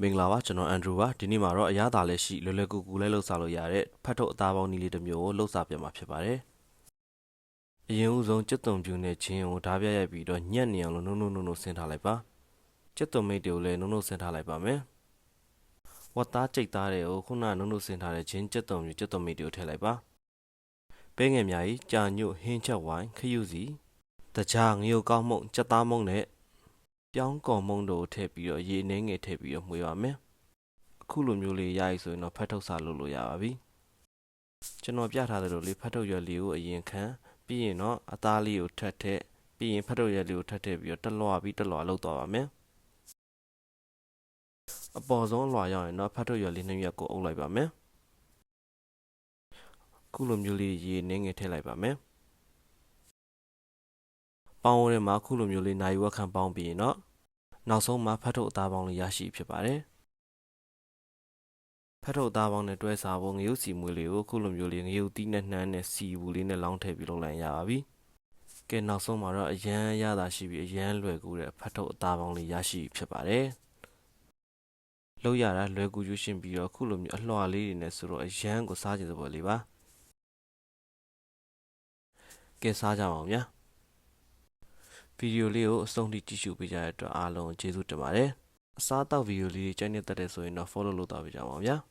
မင်္ဂလာပါကျွန်တော်အန်ဒရူပါဒီနေ့မှာတော့အရသာလက်ရှိလွယ်လွယ်ကူကူလေးလှုပ်ရှားလို့ရတဲ့ဖတ်ထုတ်အသားပေါင်းနည်းလေးတစ်မျိုးကိုလှုပ်ရှားပြမှာဖြစ်ပါတယ်အရင်ဦးဆုံးကြက်သွန်ပြူနဲ့ချင်းကိုဓာပြရိုက်ပြီးတော့ညက်နေအောင်လို့နှုတ်ဆင်းထားလိုက်ပါကြက်သွန်မိတ်တွေကိုလည်းနှုတ်ဆင်းထားလိုက်ပါမယ်ဝတ်သားကြိတ်သားတွေကိုခုနနှုတ်ဆင်းထားတဲ့ချင်းကြက်သွန်ပြူကြက်သွန်မိတ်တွေကိုထည့်လိုက်ပါပဲငယ်များကြီးကြာညွတ်ဟင်းချက်ဝိုင်းခရုစီတကြားငရုတ်ကောင်းမုံကြက်သားမုံနဲ့ပြောင်းကော်မုံတို့ထည့်ပြီးတော့ရေနှင်းငယ်ထည့်ပြီးတော့မှွေပါမယ်အခုလိုမျိုးလေးရရဆိုရင်တော့ဖတ်ထုတ်စာလုပ်လို့ရပါပြီကျွန်တော်ပြထားသလိုလေးဖတ်ထုတ်ရွက်လေးကိုအရင်ခံပြီးရင်တော့အသားလေးကိုထပ်ထည့်ပြီးရင်ဖတ်ထုတ်ရွက်လေးကိုထပ်ထည့်ပြီးတော့တက်လွှာပြီးတက်လွှာလုပ်သွားပါမယ်အပေါ်ဆုံးလွှာရောက်ရင်တော့ဖတ်ထုတ်ရွက်လေးနှစ်ရွက်ကိုအုပ်လိုက်ပါမယ်အခုလိုမျိုးလေးရေနှင်းငယ်ထည့်လိုက်ပါမယ်ပေါင်းဝဲမှာအခုလိုမျိုးလေးနိုင်ဝက်ခံပေါင်းပြီးရင်တော့နောက်ဆုံးမှာဖတ်ထုတ်အသားပေါင်းလေးရရှိဖြစ်ပါတယ်ဖတ်ထုတ်သားပေါင်းနဲ့တွဲစားဖို့ငရုတ်စီမွေးလေးကိုခုလိုမျိုးလေးငရုတ်တီးနဲ့နှမ်းနဲ့စီဘူးလေးနဲ့လောင်းထည့်ပြီးလုပ်လိုက်ရပါပြီ။ကဲနောက်ဆုံးမှာတော့အရန်ရတာရှိပြီးအရန်လွယ်ကူတဲ့ဖတ်ထုတ်အသားပေါင်းလေးရရှိဖြစ်ပါတယ်။လုပ်ရတာလွယ်ကူရွှေ့ရှင်းပြီးတော့ခုလိုမျိုးအလှော်လေးတွေနဲ့ဆိုတော့အရန်ကိုစားကြတဲ့ပေါ်လေးပါ။ကဲစားကြပါဦးဗျာ။ဗီဒီယိုလေးကိုအဆုံးထိကြည့်ရှုပေးကြတဲ့အတွက်အားလုံးကျေးဇူးတင်ပါတယ်။အစားအသောက်ဗီဒီယိုလေးကြိုက်နေတဲ့ဆိုရင်တော့ follow လုပ်သွားပေးကြပါဦးဗျာ။